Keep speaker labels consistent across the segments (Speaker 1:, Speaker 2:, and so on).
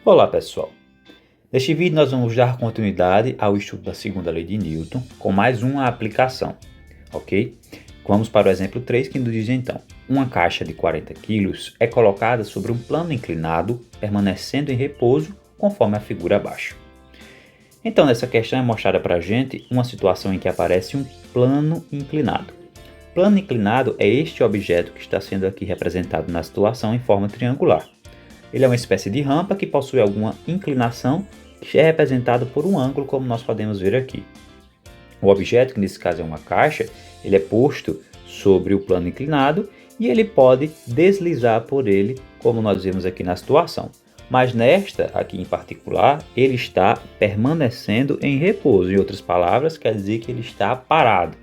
Speaker 1: Olá pessoal, neste vídeo nós vamos dar continuidade ao estudo da segunda lei de Newton com mais uma aplicação, ok? Vamos para o exemplo 3 que nos diz então: uma caixa de 40 kg é colocada sobre um plano inclinado, permanecendo em repouso conforme a figura abaixo. Então nessa questão é mostrada para a gente uma situação em que aparece um plano inclinado. Plano inclinado é este objeto que está sendo aqui representado na situação em forma triangular. Ele é uma espécie de rampa que possui alguma inclinação, que é representado por um ângulo, como nós podemos ver aqui. O objeto, que nesse caso é uma caixa, ele é posto sobre o plano inclinado e ele pode deslizar por ele, como nós vemos aqui na situação. Mas nesta aqui em particular, ele está permanecendo em repouso. Em outras palavras, quer dizer que ele está parado.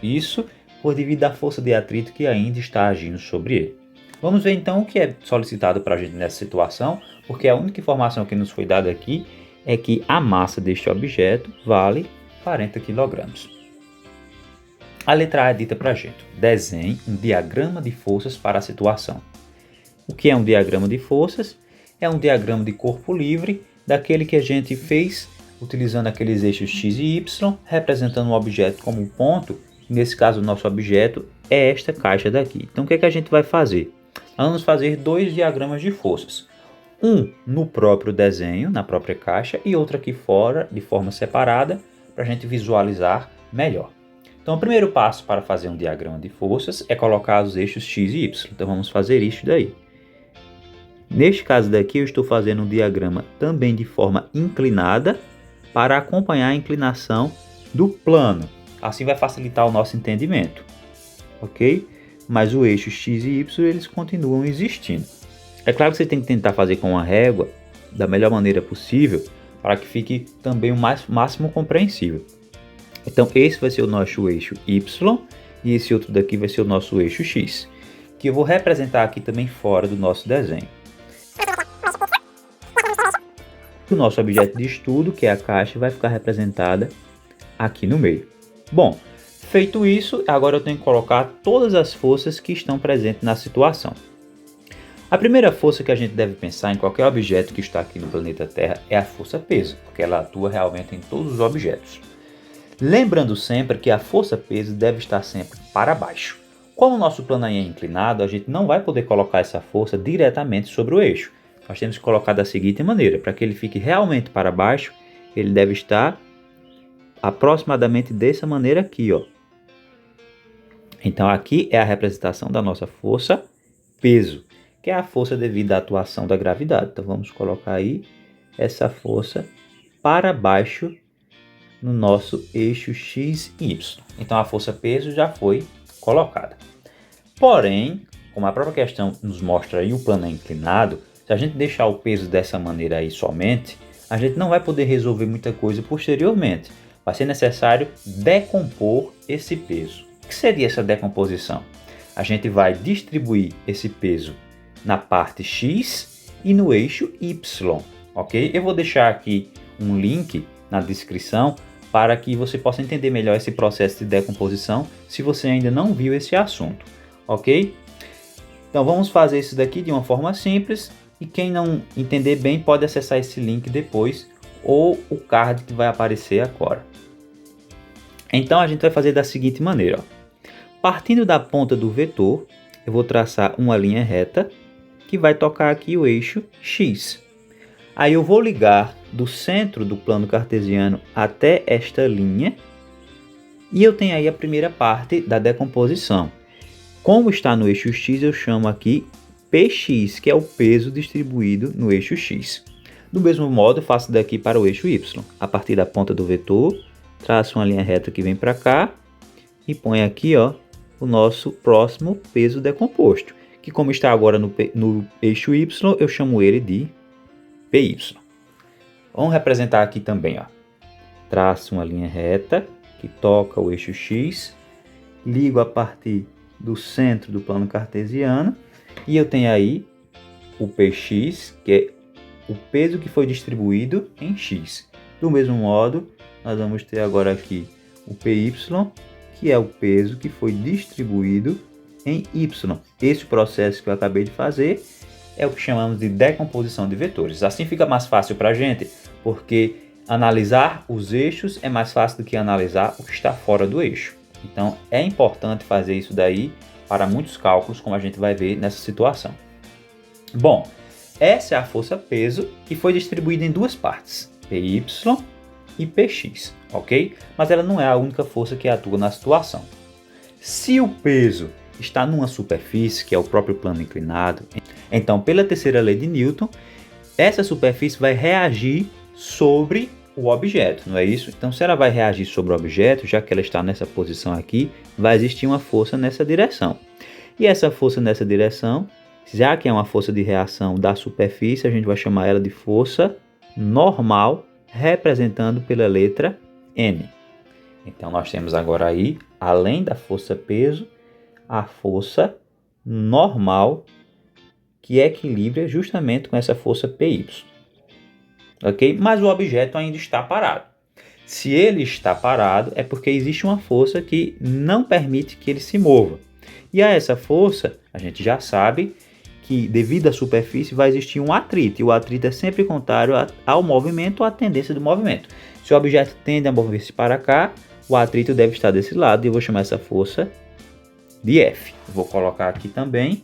Speaker 1: Isso por devido à força de atrito que ainda está agindo sobre ele. Vamos ver então o que é solicitado para a gente nessa situação, porque a única informação que nos foi dada aqui é que a massa deste objeto vale 40 kg. A letra A é dita para a gente: desenhe um diagrama de forças para a situação. O que é um diagrama de forças? É um diagrama de corpo livre, daquele que a gente fez utilizando aqueles eixos X e Y, representando um objeto como um ponto. Nesse caso, o nosso objeto é esta caixa daqui. Então, o que é que a gente vai fazer? Vamos fazer dois diagramas de forças. Um no próprio desenho, na própria caixa, e outro aqui fora, de forma separada, para a gente visualizar melhor. Então, o primeiro passo para fazer um diagrama de forças é colocar os eixos X e Y. Então, vamos fazer isso daí. Neste caso daqui, eu estou fazendo um diagrama também de forma inclinada para acompanhar a inclinação do plano. Assim vai facilitar o nosso entendimento, ok? Mas o eixo X e Y eles continuam existindo. É claro que você tem que tentar fazer com uma régua da melhor maneira possível para que fique também o máximo compreensível. Então esse vai ser o nosso eixo Y e esse outro daqui vai ser o nosso eixo X, que eu vou representar aqui também fora do nosso desenho. O nosso objeto de estudo, que é a caixa, vai ficar representada aqui no meio. Bom, feito isso, agora eu tenho que colocar todas as forças que estão presentes na situação. A primeira força que a gente deve pensar em qualquer objeto que está aqui no planeta Terra é a força-peso, porque ela atua realmente em todos os objetos. Lembrando sempre que a força-peso deve estar sempre para baixo. Como o nosso plano aí é inclinado, a gente não vai poder colocar essa força diretamente sobre o eixo. Nós temos que colocar da seguinte maneira: para que ele fique realmente para baixo, ele deve estar aproximadamente dessa maneira aqui, ó. Então aqui é a representação da nossa força peso, que é a força devido à atuação da gravidade. Então vamos colocar aí essa força para baixo no nosso eixo X e Y. Então a força peso já foi colocada. Porém, como a própria questão nos mostra aí, o plano é inclinado, se a gente deixar o peso dessa maneira aí somente, a gente não vai poder resolver muita coisa posteriormente. Vai ser necessário decompor esse peso. O que seria essa decomposição? A gente vai distribuir esse peso na parte X e no eixo Y, ok? Eu vou deixar aqui um link na descrição para que você possa entender melhor esse processo de decomposição, se você ainda não viu esse assunto, ok? Então vamos fazer isso daqui de uma forma simples, e quem não entender bem pode acessar esse link depois, ou o card que vai aparecer agora. Então a gente vai fazer da seguinte maneira, ó. Partindo da ponta do vetor, eu vou traçar uma linha reta que vai tocar aqui o eixo X. Aí eu vou ligar do centro do plano cartesiano até esta linha e eu tenho aí a primeira parte da decomposição. Como está no eixo X, eu chamo aqui Px, que é o peso distribuído no eixo X. Do mesmo modo, eu faço daqui para o eixo Y. A partir da ponta do vetor, traço uma linha reta que vem para cá e põe aqui, ó, o nosso próximo peso decomposto, que como está agora no eixo Y, eu chamo ele de Py. Vamos representar aqui também, ó. Traço uma linha reta que toca o eixo X, ligo a partir do centro do plano cartesiano e eu tenho aí o Px, que é o peso que foi distribuído em X. Do mesmo modo, nós vamos ter agora aqui o Py, que é o peso que foi distribuído em Y. Esse processo que eu acabei de fazer é o que chamamos de decomposição de vetores. Assim fica mais fácil para a gente, porque analisar os eixos é mais fácil do que analisar o que está fora do eixo. Então é importante fazer isso daí para muitos cálculos, como a gente vai ver nessa situação. Bom, essa é a força-peso que foi distribuída em duas partes, PY e PX, ok? Mas ela não é a única força que atua na situação. Se o peso está numa superfície, que é o próprio plano inclinado, então pela terceira lei de Newton, essa superfície vai reagir sobre o objeto, não é isso? Então se ela vai reagir sobre o objeto, já que ela está nessa posição aqui, vai existir uma força nessa direção. E essa força nessa direção, já que é uma força de reação da superfície, a gente vai chamar ela de força normal, representando pela letra N. Então nós temos agora aí, além da força-peso, a força normal, que equilibra justamente com essa força PY. Ok? Mas o objeto ainda está parado. Se ele está parado, é porque existe uma força que não permite que ele se mova. E a essa força, a gente já sabe que devido à superfície vai existir um atrito. E o atrito é sempre contrário ao movimento ou à tendência do movimento. Se o objeto tende a mover-se para cá, o atrito deve estar desse lado. E eu vou chamar essa força de F. Vou colocar aqui também.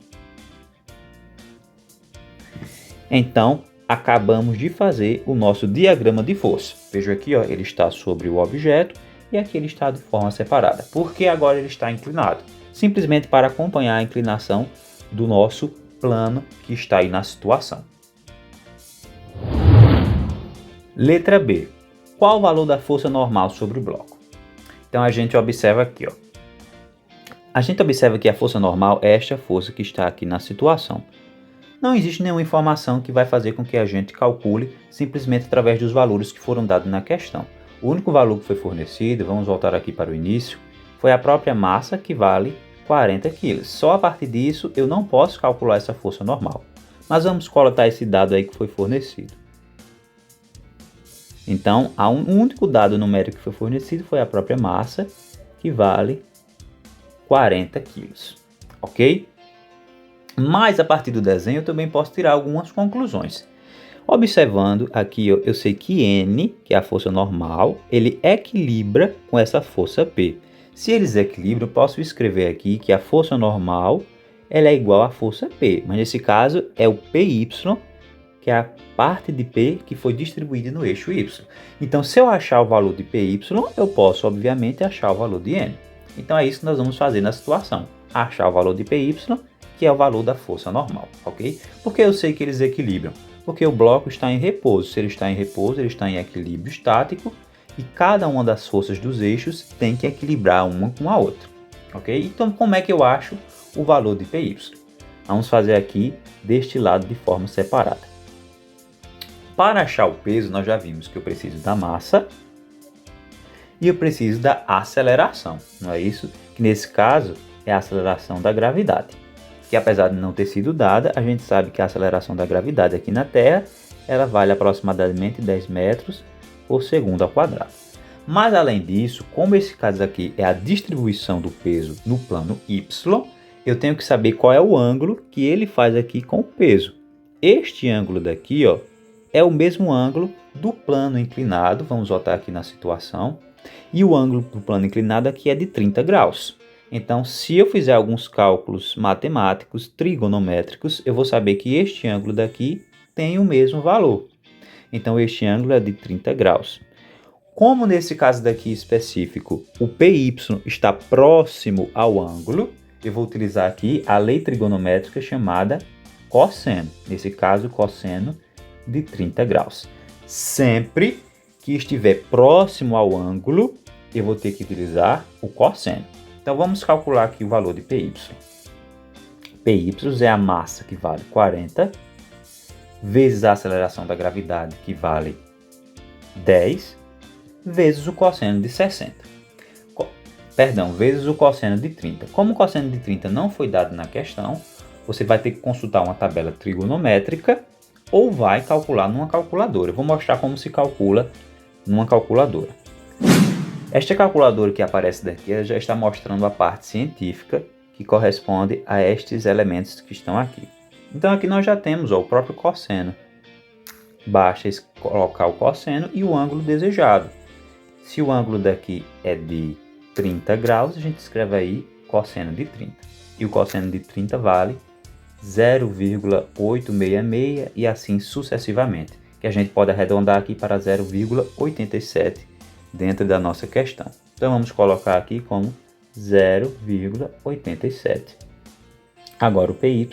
Speaker 1: Então, acabamos de fazer o nosso diagrama de força. Veja aqui, ó, ele está sobre o objeto e aqui ele está de forma separada. Por que agora ele está inclinado? Simplesmente para acompanhar a inclinação do nosso plano que está aí na situação. Letra B. Qual o valor da força normal sobre o bloco? Então a gente observa aqui, ó. A gente observa que a força normal é esta força que está aqui na situação. Não existe nenhuma informação que vai fazer com que a gente calcule simplesmente através dos valores que foram dados na questão. O único valor que foi fornecido, vamos voltar aqui para o início, foi a própria massa, que vale 40 kg. Só a partir disso eu não posso calcular essa força normal. Mas vamos coletar esse dado aí que foi fornecido. Então, o único dado numérico que foi fornecido foi a própria massa, que vale 40 kg. Ok? Mas a partir do desenho eu também posso tirar algumas conclusões. Observando aqui, eu sei que N, que é a força normal, ele equilibra com essa força P. Se eles equilibram, eu posso escrever aqui que a força normal ela é igual à força P. Mas nesse caso é o PY, que é a parte de P que foi distribuída no eixo Y. Então se eu achar o valor de PY, eu posso obviamente achar o valor de N. Então é isso que nós vamos fazer na situação. Achar o valor de PY, que é o valor da força normal, ok? Porque eu sei que eles equilibram? Porque o bloco está em repouso. Se ele está em repouso, ele está em equilíbrio estático e cada uma das forças dos eixos tem que equilibrar uma com a outra, ok? Então, como é que eu acho o valor de PY? Vamos fazer aqui deste lado de forma separada. Para achar o peso, nós já vimos que eu preciso da massa e eu preciso da aceleração, não é isso? Que nesse caso é a aceleração da gravidade. Que apesar de não ter sido dada, a gente sabe que a aceleração da gravidade aqui na Terra, ela vale aproximadamente 10 metros por segundo ao quadrado. Mas além disso, como esse caso aqui é a distribuição do peso no plano Y, eu tenho que saber qual é o ângulo que ele faz aqui com o peso. Este ângulo daqui, ó, é o mesmo ângulo do plano inclinado, vamos voltar aqui na situação, e o ângulo do plano inclinado aqui é de 30 graus. Então, se eu fizer alguns cálculos matemáticos, trigonométricos, eu vou saber que este ângulo daqui tem o mesmo valor. Então, este ângulo é de 30 graus. Como nesse caso daqui específico, o PY está próximo ao ângulo, eu vou utilizar aqui a lei trigonométrica chamada cosseno. Nesse caso, cosseno de 30 graus. Sempre que estiver próximo ao ângulo, eu vou ter que utilizar o cosseno. Então vamos calcular aqui o valor de PY. PY é a massa, que vale 40, vezes a aceleração da gravidade, que vale 10, vezes o cosseno de 60. Vezes o cosseno de 30. Como o cosseno de 30 não foi dado na questão, você vai ter que consultar uma tabela trigonométrica ou vai calcular numa calculadora. Eu vou mostrar como se calcula numa calculadora. Esta calculadora que aparece daqui já está mostrando a parte científica que corresponde a estes elementos que estão aqui. Então aqui nós já temos o próprio cosseno. Basta colocar o cosseno e o ângulo desejado. Se o ângulo daqui é de 30 graus, a gente escreve aí cosseno de 30. E o cosseno de 30 vale 0,866 e assim sucessivamente, que a gente pode arredondar aqui para 0,87 dentro da nossa questão. Então vamos colocar aqui como 0,87. Agora o PY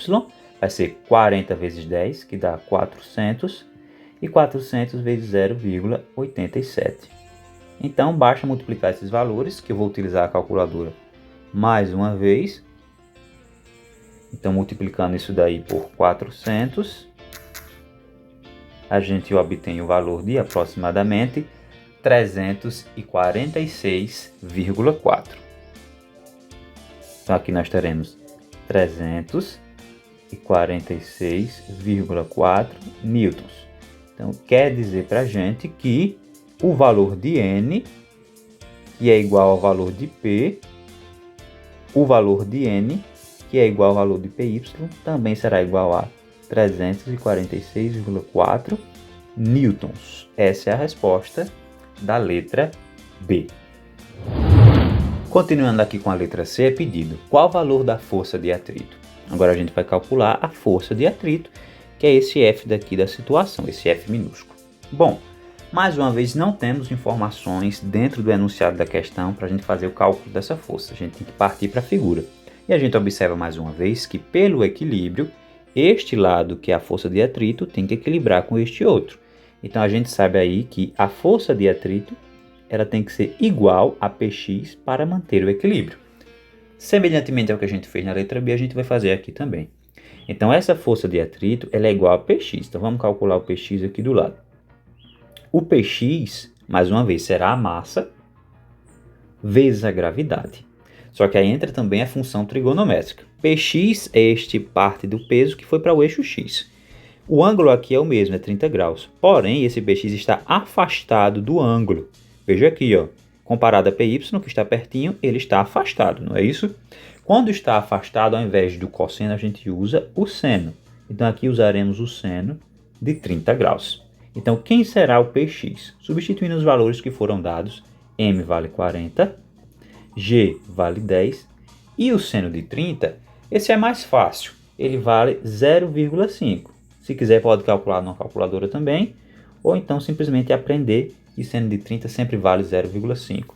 Speaker 1: vai ser 40 vezes 10, que dá 400, e 400 vezes 0,87. Então basta multiplicar esses valores, que eu vou utilizar a calculadora mais uma vez. Então multiplicando isso daí por 400, a gente obtém o valor de aproximadamente 346,4. Então aqui nós teremos 346,4 newtons. Então quer dizer para a gente que o valor de N, que é igual ao valor de P, o valor de N, que é igual ao valor de PY, também será igual a 346,4 newtons. Essa é a resposta da letra B. Continuando aqui com a letra C, é pedido qual o valor da força de atrito. Agora a gente vai calcular a força de atrito, que é esse F daqui da situação, esse F minúsculo. Bom, mais uma vez não temos informações dentro do enunciado da questão para a gente fazer o cálculo dessa força. A gente tem que partir para a figura. E a gente observa mais uma vez que pelo equilíbrio, este lado, que é a força de atrito, tem que equilibrar com este outro. Então a gente sabe aí que a força de atrito ela tem que ser igual a Px para manter o equilíbrio. Semelhantemente ao que a gente fez na letra B, a gente vai fazer aqui também. Então essa força de atrito ela é igual a Px. Então vamos calcular o Px aqui do lado. O Px, mais uma vez, será a massa vezes a gravidade. Só que aí entra também a função trigonométrica. Px é este parte do peso que foi para o eixo x. O ângulo aqui é o mesmo, é 30 graus. Porém, esse Px está afastado do ângulo. Veja aqui, ó, comparado a Py, que está pertinho, ele está afastado, não é isso? Quando está afastado, ao invés do cosseno, a gente usa o seno. Então aqui usaremos o seno de 30 graus. Então quem será o Px? Substituindo os valores que foram dados, m vale 40, g vale 10 e o seno de 30, esse é mais fácil, ele vale 0,5. Se quiser pode calcular numa calculadora também, ou então simplesmente aprender que seno de 30 sempre vale 0,5.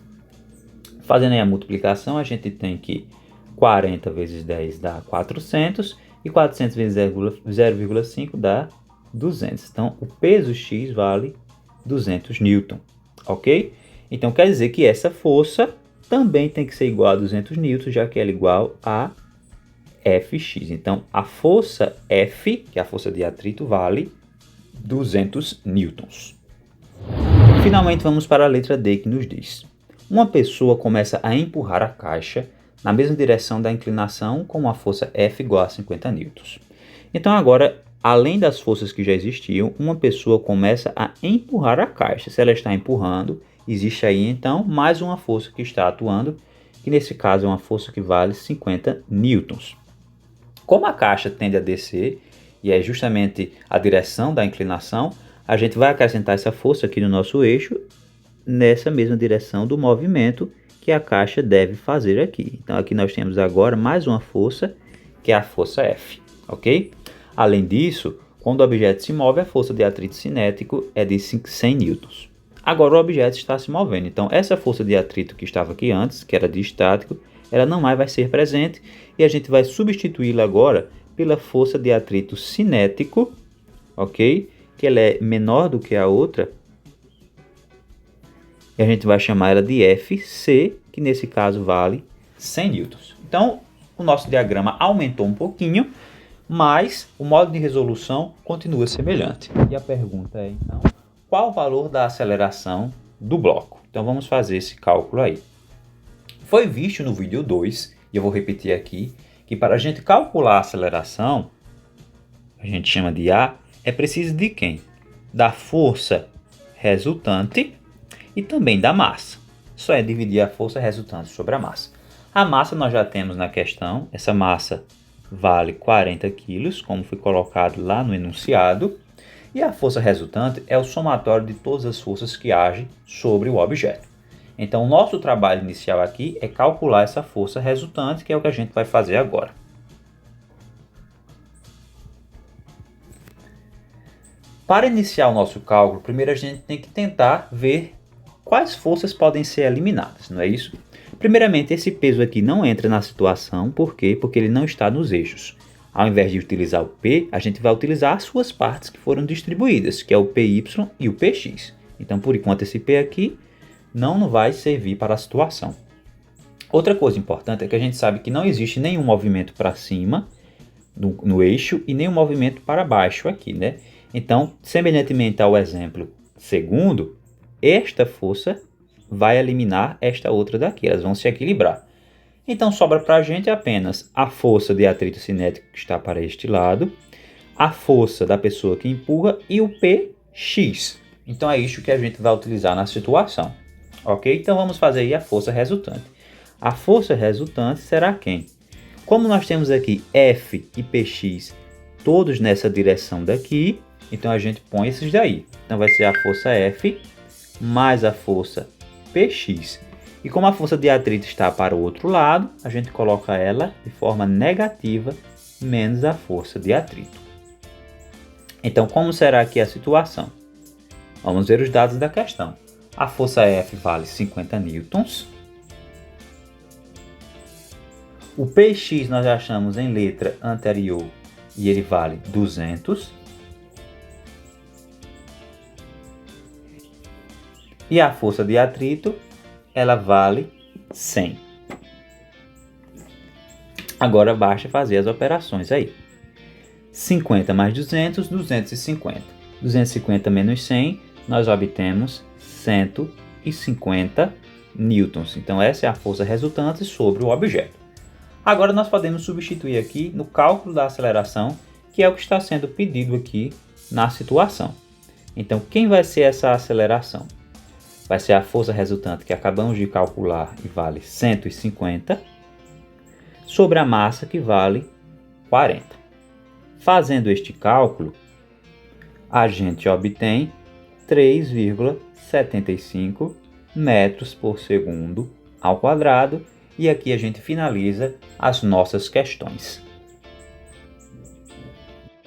Speaker 1: Fazendo aí a multiplicação, a gente tem que 40 vezes 10 dá 400 e 400 vezes 0,5 dá 200. Então o peso X vale 200 newton, ok? Então quer dizer que essa força também tem que ser igual a 200 newtons, já que ela é igual a Fx. Então a força F, que é a força de atrito, vale 200 newtons. Finalmente vamos para a letra D, que nos diz: uma pessoa começa a empurrar a caixa na mesma direção da inclinação com uma força F igual a 50 newtons. Então agora, além das forças que já existiam, uma pessoa começa a empurrar a caixa. Se ela está empurrando, existe aí então mais uma força que está atuando, que nesse caso é uma força que vale 50 newtons. Como a caixa tende a descer, e é justamente a direção da inclinação, a gente vai acrescentar essa força aqui no nosso eixo, nessa mesma direção do movimento que a caixa deve fazer aqui. Então aqui nós temos agora mais uma força, que é a força F, ok? Além disso, quando o objeto se move, a força de atrito cinético é de 100 newtons. Agora o objeto está se movendo, então essa força de atrito que estava aqui antes, que era de estático, ela não mais vai ser presente e a gente vai substituí-la agora pela força de atrito cinético, ok? Que ela é menor do que a outra, e a gente vai chamar ela de Fc, que nesse caso vale 100 newtons. Então, o nosso diagrama aumentou um pouquinho, mas o modo de resolução continua semelhante. E a pergunta é, então, qual o valor da aceleração do bloco? Então, vamos fazer esse cálculo aí. Foi visto no vídeo 2, e eu vou repetir aqui, que para a gente calcular a aceleração, a gente chama de A, é preciso de quem? Da força resultante e também da massa. Só é dividir a força resultante sobre a massa. A massa nós já temos na questão, essa massa vale 40 kg, como foi colocado lá no enunciado, e a força resultante é o somatório de todas as forças que agem sobre o objeto. Então, o nosso trabalho inicial aqui é calcular essa força resultante, que é o que a gente vai fazer agora. Para iniciar o nosso cálculo, primeiro a gente tem que tentar ver quais forças podem ser eliminadas, não é isso? Primeiramente, esse peso aqui não entra na situação, por quê? Porque ele não está nos eixos. Ao invés de utilizar o P, a gente vai utilizar as suas partes que foram distribuídas, que é o PY e o PX. Então, por enquanto, esse P aqui não vai servir para a situação. Outra coisa importante é que a gente sabe que não existe nenhum movimento para cima no eixo e nenhum movimento para baixo aqui, né? Então, semelhantemente ao exemplo segundo, esta força vai eliminar esta outra daqui, elas vão se equilibrar. Então, sobra para a gente apenas a força de atrito cinético que está para este lado, a força da pessoa que empurra e o Px. Então, é isso que a gente vai utilizar na situação. Ok? Então, vamos fazer aí a força resultante. A força resultante será quem? Como nós temos aqui F e Px todos nessa direção daqui, então a gente põe esses daí. Então vai ser a força F mais a força Px. E como a força de atrito está para o outro lado, a gente coloca ela de forma negativa menos a força de atrito. Então, como será aqui a situação? Vamos ver os dados da questão. A força F vale 50 newtons. O Px nós achamos em letra anterior e ele vale 200. E a força de atrito, ela vale 100. Agora basta fazer as operações aí. 50 mais 200, 250. 250 menos 100, nós obtemos 150 newtons. Então essa é a força resultante sobre o objeto. Agora nós podemos substituir aqui no cálculo da aceleração, que é o que está sendo pedido aqui na situação. Então quem vai ser essa aceleração? Vai ser a força resultante que acabamos de calcular e vale 150, sobre a massa que vale 40. Fazendo este cálculo, a gente obtém 3,75 metros por segundo ao quadrado, e aqui a gente finaliza as nossas questões.